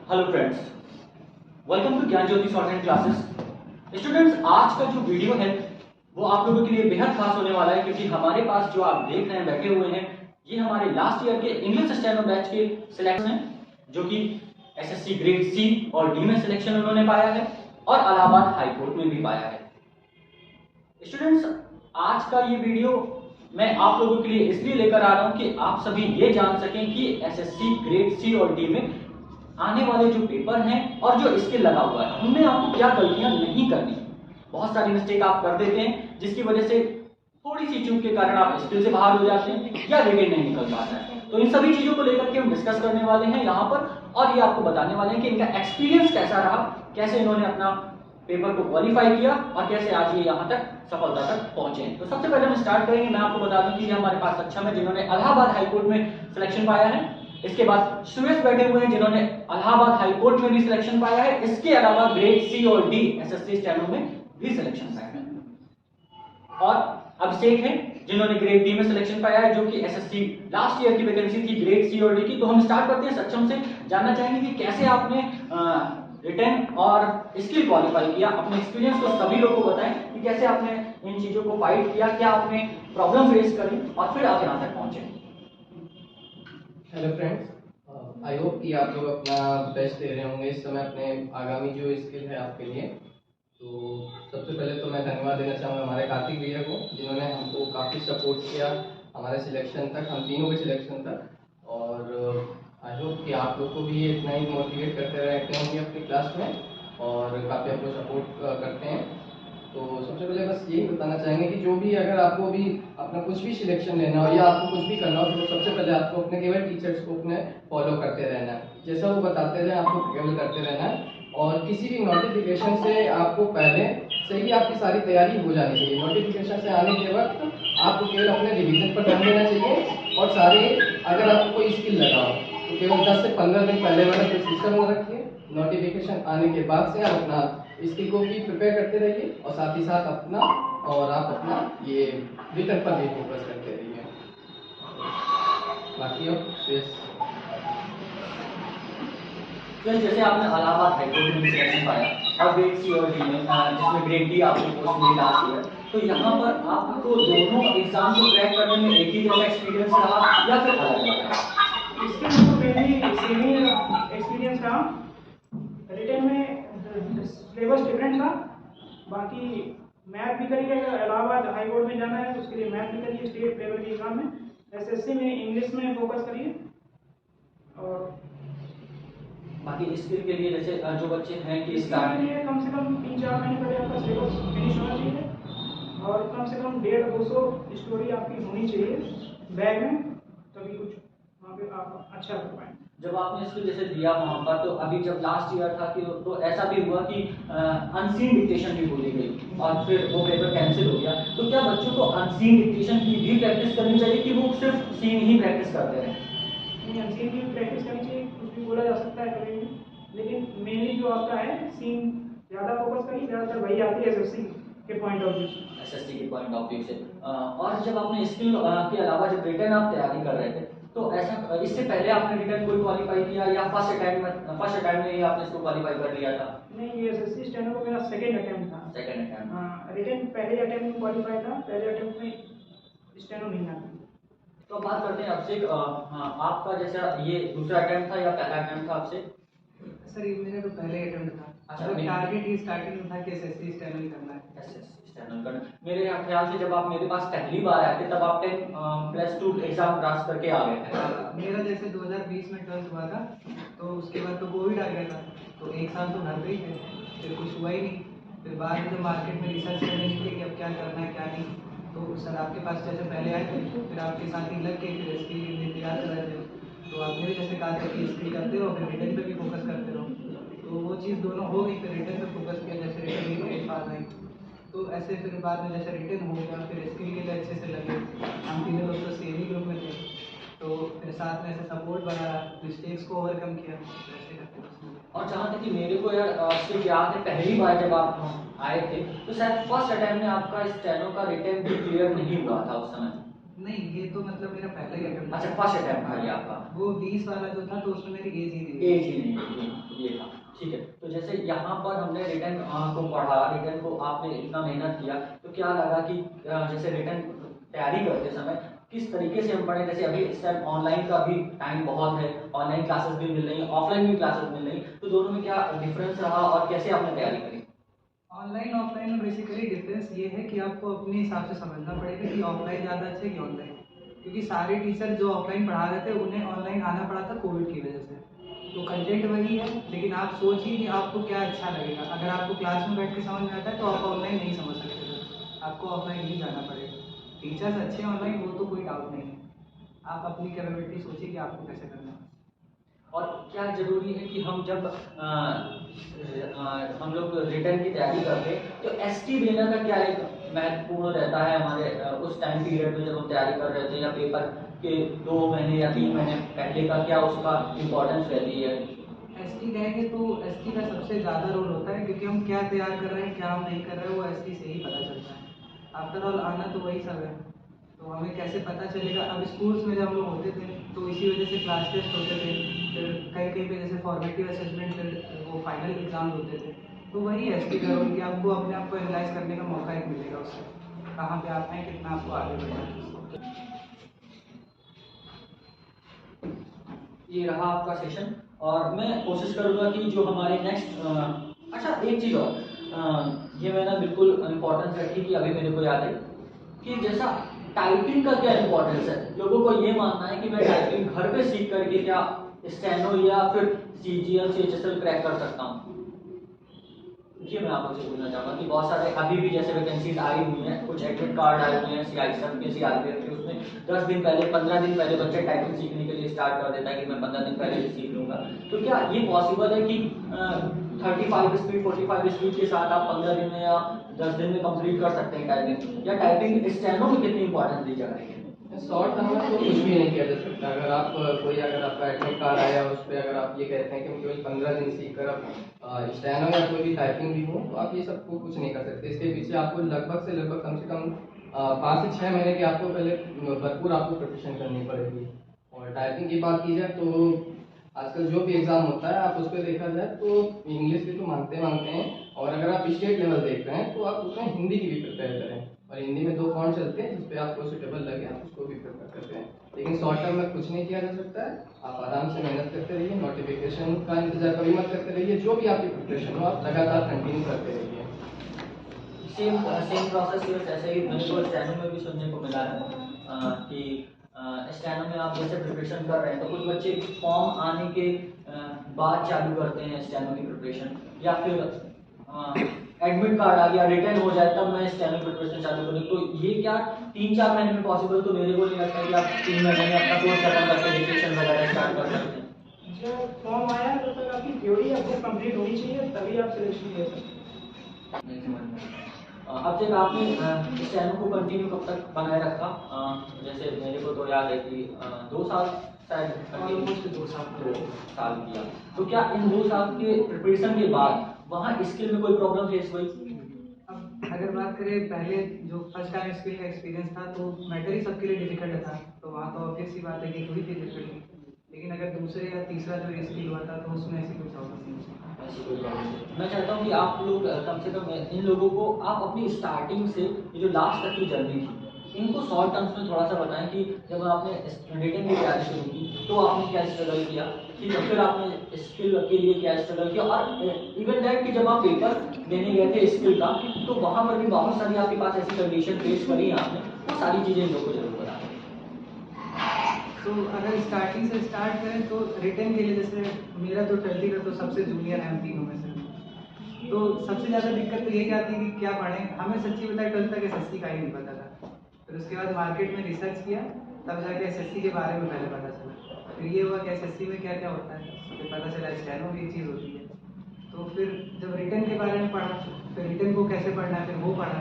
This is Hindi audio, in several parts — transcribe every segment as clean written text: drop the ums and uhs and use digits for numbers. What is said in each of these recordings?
हेलो फ्रेंड्स, वेलकम टू ज्ञान ज्योति ऑनलाइन क्लासेस। स्टूडेंट्स, आज का जो वीडियो है वो आप लोगों के लिए बेहद खास होने वाला है, क्योंकि हमारे पास जो आप देख रहे हैं बैठे हुए हैं, ये हमारे लास्ट ईयर के इंग्लिश स्टेनो बैच के सिलेक्शन हैं, जो कि एसएससी ग्रेड सी और डी में सिलेक्शन उन्होंने पाया है और इलाहाबाद हाई कोर्ट में भी पाया है। स्टूडेंट्स, आज का ये वीडियो मैं आप लोगों के लिए इसलिए लेकर आ रहा हूं कि आप सभी ये जान सकें कि एसएससी ग्रेड सी और डी में आने वाले जो पेपर हैं और जो स्किल लगा हुआ है, उनमें आपको क्या गलतियां नहीं करनी। बहुत सारी मिस्टेक आप कर देते हैं, जिसकी वजह से थोड़ी सी चूक के कारण आप स्किल से बाहर हो जाते हैं या रिटेन नहीं निकल पाता है। तो इन सभी चीजों को लेकर के हम डिस्कस करने वाले हैं यहाँ पर, और ये आपको बताने वाले हैं कि इनका एक्सपीरियंस कैसा रहा, कैसे इन्होंने अपना पेपर को क्वालिफाई किया और कैसे आज ये यहाँ तक सफलता तक पहुंचे। तो सबसे पहले हम स्टार्ट करेंगे। मैं आपको बता दूं कि ये हमारे पास सक्षम है जिन्होंने इलाहाबाद हाई कोर्ट में सिलेक्शन पाया है। इसके बाद सुरेश बैठे हुए हैं जिन्होंने इलाहाबाद हाई कोर्ट में भी सिलेक्शन पाया है। इसके अलावा ग्रेड सी और डी एसएससी स्टेनो में भी सिलेक्शन पाया है। और अभिषेक है जिन्होंने ग्रेड डी में सिलेक्शन पाया है, जो कि एसएससी लास्ट ईयर की वैकेंसी थी ग्रेड सी और डी की। तो हम स्टार्ट करते हैं सक्षम से। जानना चाहेंगे कि कैसे आपने रिटर्न और स्किल क्वालिफाई किया, अपने एक्सपीरियंस को सभी लोगों को बताएं कि कैसे आपने इन चीजों को फाइट किया, क्या आपने प्रॉब्लम फेस करी और फिर आप यहाँ तक पहुंचे। हेलो फ्रेंड्स, आई होप कि आप लोग अपना बेस्ट दे रहे होंगे इस समय अपने आगामी जो स्किल है आपके लिए। तो सबसे पहले तो मैं धन्यवाद देना चाहूँगा हमारे कार्तिक भैया को, जिन्होंने हमको काफ़ी सपोर्ट किया हमारे सिलेक्शन तक, हम तीनों के सिलेक्शन तक। और आई होप कि आप लोग को भी ये इतना ही मोटिवेट करते रहते होंगे अपनी क्लास में और काफ़ी आपको सपोर्ट करते हैं। तो सबसे पहले बस यही बताना चाहेंगे कि जो भी अगर आपको भी अपना कुछ भी सिलेक्शन लेना हो या आपको कुछ भी करना हो, तो सबसे पहले आपको अपने केवल टीचर्स को अपने फॉलो करते रहना है, जैसा वो बताते रहे आपको केवल करते रहना है। और किसी भी नोटिफिकेशन से आपको पहले से ही आपकी सारी तैयारी हो जानी चाहिए। नोटिफिकेशन से आने के वक्त आपको केवल अपने रिवीजन पर ध्यान देना चाहिए और सारे अगर आपको कोई स्किल लगा हो तो केवल 10 से 15 दिन पहले वाला प्रिपरेशन में रखिए। नोटिफिकेशन आने के बाद से आप अपना स्किल को भी प्रिपेयर करते रहिए और साथ ही साथ अपना ये रिटर्न पर भी फोकस करते रहिए। बाकी अब जैसे आपने इलाहाबाद हाई कोर्ट में सिलेक्शन पाया और ग्रेड सी और डी में, जिसमें ग्रेड डी आपको पोस्ट मिली लास्ट ईयर, तो यहाँ पर आपको दोनों एग्जाम को क्रैक करने में एक ही जैसा एक्सपीरियंस रहा या फिर अलग अलग? इसके तो मेनली सेम ही एक्सपीरियंस रहा। रिटर्न में सिलेबस डिफरेंट था। बाकी मैथ भी करिए, अगर इलाहाबाद हाई कोर्ट में जाना है तो उसके लिए मैथ भी करिए स्टेट लेवल के एग्जाम में। एसएससी में इंग्लिश में फोकस करिए। और बाकी स्किल के लिए जैसे जो बच्चे हैं कि इसके लिए कम से कम 3-4 महीने पहले आपका सिलेबस फिनिश होना चाहिए और कम से कम 150-200 स्टोरी आपकी होनी चाहिए बैग में, तभी कुछ वहाँ पे आप अच्छा कर पाएंगे। जब आपने इसको जैसे दिया वहां पर, तो अभी जब लास्ट ईयर था कि तो ऐसा भी हुआ कि अनसीन डिक्टेशन भी बोली गई और फिर वो पेपर कैंसिल हो गया। तो क्या बच्चों को अनसीन डिक्टेशन की भी प्रैक्टिस करनी चाहिए कि वो सिर्फ सीन ही प्रैक्टिस करते रहे? नहीं, अनसीन की भी प्रैक्टिस करनी चाहिए, कुछ भी बोला जा सकता है कभी भी, लेकिन मेनली जो आपका है सीन ज़्यादा फोकस करिए। ज़्यादातर वही आती है एसएससी के पॉइंट ऑफ व्यू से। एसएससी के पॉइंट ऑफ व्यू से। और जब आपने स्किल के अलावा जब रिटर्न आप तैयारी कर रहे थे, तो ऐसा इससे पहले आपने रिटर्न कोई क्वालिफाई किया या फर्स्ट अटेम्प्ट में ही आपने इसको क्वालिफाई कर लिया था? नहीं, ये एसएससी स्टेनो का मेरा सेकंड अटेम्प्ट था। Second attempt? हाँ, रिटर्न पहले अटेम्प्ट में क्वालिफाई था, पहले अटेम्प्ट में स्टेनो नहीं आता। तो बात करते हैं अभिषेक, आपका जैसा ये दूसरा अटेम्प्ट था या पहला अटेम्प्ट था आपसे? सर ये मेरा तो पहले अटेम्प्ट था। अच्छा, मतलब टारगेट ही स्टार्टिंग में था कि एसएससी स्टेनो ही करना है। एसएससी स्टेनो करना। मेरे ख्याल से जब आप मेरे पास पहली बार आए थे तब आप 10+2 एग्जाम क्रॉस करके आ गए थे। मेरा जैसे 2020 में 12th हुआ था, तो उसके बाद तो कोविड आ गया था, तो एक साल तो घर पे ही थे, फिर कुछ हुआ ही नहीं। फिर बाद में जब मार्केट में रिसर्च करने लगे कि अब क्या करना है क्या नहीं, तो सर आपके पास जैसे पहले आए थे, फिर आपके साथ ही लग के फिर इसके लिए तैयार कर रहे थे। तो आपने भी जैसे कहा था कि स्किल करते रहो, फिर रिटर्न पे भी फोकस करते रहो, तो वो चीज़ दोनों हो गई। फिर रिटर्न पे फोकस किया, जैसे रिटर्न की ग्रेड पास आई, तो ऐसे फिर बाद में जैसे रिटर्न हो गया, फिर स्किल के लिए अच्छे से लगे। हम तीनों लोग तो सेम ही ग्रुप में थे, तो फिर साथ में ऐसे सपोर्ट बना, मिस्टेक्स को ओवरकम किया, ऐसे करते बस। और जहाँ तक कि मेरे को यार सिर्फ याद है, पहली बार जब आप आए थे तो शायद फर्स्ट अटेम्प्ट में आपका स्टेनो का रिटर्न भी क्लियर नहीं हुआ था उस समय। नहीं, ये तो मतलब मेरा पहला ही अटेम्प्ट। अच्छा, फर्स्ट अटेम्प्ट था ये आपका। वो 20 वाला जो था तो उसमें मेरी एज ही नहीं एज ही नहीं, ये था। ठीक है, तो जैसे यहाँ पर हमने रिटर्न को पढ़ा, रिटर्न को आपने इतना मेहनत किया, तो क्या लगा कि जैसे रिटर्न तैयारी करते समय किस तरीके से हम पढ़े? जैसे अभी इस टाइम ऑनलाइन का भी टाइम बहुत है, ऑनलाइन क्लासेस भी मिल रही हैं, ऑफलाइन भी क्लासेस मिल रही हैं, तो दोनों में क्या डिफरेंस रहा और कैसे आपने तैयारी करी? ऑनलाइन ऑफलाइन में बेसिकली डिफरेंस ये है कि आपको अपने हिसाब से समझना पड़ेगा कि ऑफलाइन ज़्यादा अच्छा है कि ऑनलाइन, क्योंकि सारे टीचर जो ऑफलाइन पढ़ा रहे थे उन्हें ऑनलाइन आना पड़ा था कोविड की वजह से। तो कंटेंट वही है, लेकिन आप सोचिए कि आपको क्या अच्छा लगेगा। अगर आपको क्लास में बैठ के समझ में आता है तो आप ऑनलाइन नहीं समझ सकते थे, आपको ऑफलाइन ही जाना पड़ेगा। टीचर्स अच्छे हैं ऑनलाइन, वो तो कोई डाउट नहीं है, आप अपनी कैपेबिलिटी सोचिए कि आपको कैसे करना है। और क्या जरूरी है कि हम जब हम लोग रिटर्न की तैयारी करते हैं तो एसटी देने का क्या एक महत्वपूर्ण रहता है हमारे उस टाइम पीरियड में जब हम तैयारी कर रहे थे, या पेपर के 2 महीने या 3 महीने पहले का क्या उसका इम्पोर्टेंस रहती है? एसटी कहेंगे तो एसटी का सबसे ज़्यादा रोल होता है, क्योंकि हम क्या तैयार कर रहे हैं क्या हम नहीं कर रहे हैं वो एसटी से ही पता चलता है। आफ्टर ऑल आना तो वही सब है, तो हमें कैसे पता चलेगा? अब स्कूल्स में जब हम लोग होते थे तो इसी वजह से क्लास टेस्ट होते थे, फिर कहीं कहीं पे जैसे फॉर्मेटिव असेसमेंट, फिर वो फाइनल एग्जाम होते थे। तो वही एसटी का रोल कि आपको अपने आप को एनालाइज करने का मौका एक मिलेगा उससे, कहाँ पे आप हैं, कितना आपको आगे बढ़ना है। ये रहा आपका सेशन, और मैं कोशिश करूंगा कि जो हमारे नेक्स्ट अच्छा एक चीज़ और ये मैंने बिल्कुल इम्पोर्टेंस रखी कि अभी मेरे को याद है कि जैसा टाइपिंग का क्या इम्पोर्टेंस है। लोगों को ये मानना है कि मैं टाइपिंग घर पे सीख करके क्या स्टेनो या फिर सीजीएल सीएचएसएल क्रैक कर सकता हूँ। ये मैं आपको बोलना चाहूँगा कि बहुत सारे अभी भी जैसे वैकेंसीज आई हुई हैं, कुछ एडमिट कार्ड आए हुए हैं सीआईएसएफ के, सीआरपीएफ के, उसमें 10 दिन पहले 15 दिन पहले बच्चा टाइपिंग सीखने के लिए स्टार्ट कर देता है कि मैं 15 दिन पहले से सीख लूँगा। तो क्या ये पॉसिबल है कि 35 स्पीड 45 स्पीड के साथ आप 15 दिन में या 10 दिन में कंप्लीट कर सकते हैं टाइपिंग? या टाइपिंग स्टेनो में कितनी इंपॉर्टेंस दी जा रही है? शॉर्ट टर्म में तो कुछ भी नहीं किया जा सकता। अगर आप अगर आपका एडमिट कार्ड आया उस पर अगर आप ये कहते हैं कि मैं केवल 15 दिन सीख कर आप स्टेनो या कोई भी टाइपिंग भी हो, तो आप ये सब कुछ नहीं कर सकते। इसके पीछे आपको लगभग से लगभग कम से कम 5 से 6 महीने की आपको पहले भरपूर आपको प्रिपरेशन करनी पड़ेगी। और टाइपिंग की बात की जाए तो आजकल जो भी एग्जाम होता है आप उस पर देखा जाए तो इंग्लिश की तो मांगते हैं, और अगर आप स्टेट लेवल देख रहे हैं तो आप उसमें हिंदी की भी प्रिपेयर करें। और हिंदी में 2 फॉन्ट चलते हैं जिस पे आपको सूटेबल लगे आप उसको भी प्रिपेयर करते हैं। लेकिन शॉर्ट टर्म में कुछ नहीं किया जा सकता है। आप आराम से मेहनत करते रहिए, नोटिफिकेशन का इंतजार कभी मत करते रहिए, जो भी आपकी प्रिपरेशन हो आप लगातार कंटिन्यू करते रहिए। सेम प्रोसेस ऐसे ही मेरे को स्टेनो में भी सुनने को मिला है कि स्टेनो में आप जैसे प्रिपरेशन कर रहे हैं तो कुछ बच्चे फॉर्म आने के बाद चालू करते हैं स्टेनो की प्रिपरेशन, या फिर एडमिट कार्ड आ गया रिटर्न हो जाए तब मैं स्टेनो प्रिपरेशन चालू करूँ। तो ये क्या 3-4 महीने में पॉसिबल? तो मेरे को नहीं लगता कि आप 3 महीने में अपना कोर्स खत्म करके डिक्टेशन वगैरह स्टार्ट कर सकते हैं। जब फॉर्म आया तब तक आपकी थ्योरी आपको कंप्लीट होनी चाहिए, तभी आप सिलेक्शन ले सकते हैं। नहीं समझ में। अब जब आपने स्टेनो को कंटिन्यू कब तक बनाए रखा? जैसे मेरे को तो याद है कि 2 साल शायद ऑलमोस्ट 2 साल किया। तो क्या इन 2 साल के प्रिपरेशन के बाद वहाँ स्किल में कोई प्रॉब्लम फेस हुई? अब अगर बात करें पहले जो फर्स्ट टाइम स्किल का एक्सपीरियंस था तो मैटर ही सबके लिए डिफिकल्ट था, तो वहाँ तो ऑब्वियस सी बात है कि हुई थी डिफिकल्टी। लेकिन अगर दूसरे या तीसरा जो स्किल हुआ था तो उसमें ऐसी कोई प्रॉब्लम नहीं थी। ऐसी कोई प्रॉब्लम नहीं। मैं चाहता हूँ कि आप लोग कम से कम इन लोगों को आप अपनी स्टार्टिंग से ये जो लास्ट तक की जर्नी थी इनको शॉर्ट टर्म्स में थोड़ा सा बताएं कि जब आपने रिटन की तैयारी शुरू की तो आपने क्या स्ट्रगल किया, ठीक है, फिर आपने स्किल के लिए क्या स्ट्रगल किया, और इवन दैट कि जब आप पेपर देने गए थे स्किल का तो वहाँ पर भी बहुत सारी आपके पास ऐसी कंडीशन फेस करी आपने, वो सारी चीज़ें इन लोगों को जरूर बताएं। तो अगर स्टार्टिंग से स्टार्ट करें तो रिटन के लिए जैसे मेरा तो 12th का तो सबसे जूनियर है हम तीनों में से, तो सबसे ज़्यादा दिक्कत तो यही आती है कि क्या पढ़ें। हमें सच्ची बताए 12th तक एसएससी का ही नहीं पता था, फिर उसके बाद मार्केट में रिसर्च किया तब जाके एसएससी के बारे में पहले पता चला। फिर ये हुआ कि एसएससी में क्या क्या होता है, फिर पता चला स्टेनो भी एक चीज़ होती है। तो फिर जब रिटन के बारे में पढ़ा, फिर रिटन को कैसे पढ़ना है फिर वो पढ़ा,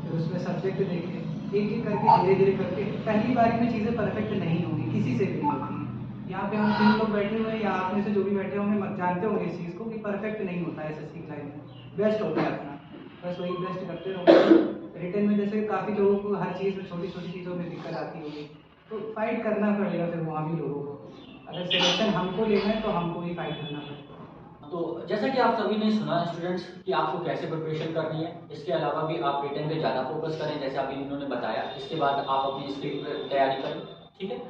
फिर उसमें सब्जेक्ट देखे, एक एक करके धीरे धीरे करके। पहली बारी में चीज़ें परफेक्ट नहीं होंगी, किसी से भी नहीं होती है। यहाँ पे हम 3 लोग बैठे हुए हैं या आप में से जो भी बैठे होंगे जानते होंगे इस चीज़ को कि परफेक्ट नहीं होता है एसएससी की लाइन में, बेस्ट होता है अपना। बस वही बेस्ट करते रहो। रिटर्न में जैसे काफ़ी लोगों को हर चीज़ में छोटी छोटी चीज़ों में दिक्कत आती होगी, तो फाइट करना पड़ेगा फिर वहाँ भी लोगों को। अगर सिलेक्शन हमको लेना है तो हमको ही फाइट करना पड़ेगा। तो जैसा कि आप सभी ने सुना स्टूडेंट्स कि आपको कैसे प्रिपरेशन करनी है, इसके अलावा भी आप रिटर्न पे ज़्यादा फोकस करें जैसे अभी इन्होंने बताया। इसके बाद आप अपनी स्किल पर तैयारी करें, ठीक है।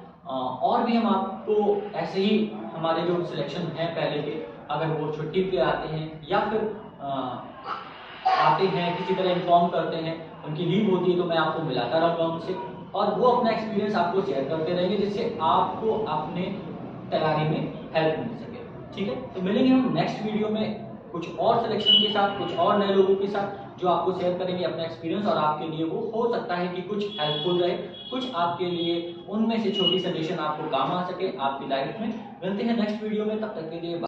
और भी हम आपको ऐसे ही हमारे जो सिलेक्शन हैं पहले के, अगर वो छुट्टी पे आते हैं या फिर आते हैं किसी तरह इन्फॉर्म करते हैं, उनकी लीव होती है, तो मैं आपको मिलाता रहूँगा उनसे और वो अपना एक्सपीरियंस आपको शेयर करते रहेंगे जिससे आपको अपने तैयारी में हेल्प मिल सके, ठीक है। तो मिलेंगे हम नेक्स्ट वीडियो में कुछ और सिलेक्शन के साथ, कुछ और नए लोगों के साथ जो आपको शेयर करेंगे अपना एक्सपीरियंस, और आपके लिए वो हो सकता है कि कुछ हेल्पफुल रहे, कुछ आपके लिए उनमें से छोटी सजेशन आपको काम आ सके आपकी लाइफ में। मिलते हैं नेक्स्ट वीडियो में, तब तक के लिए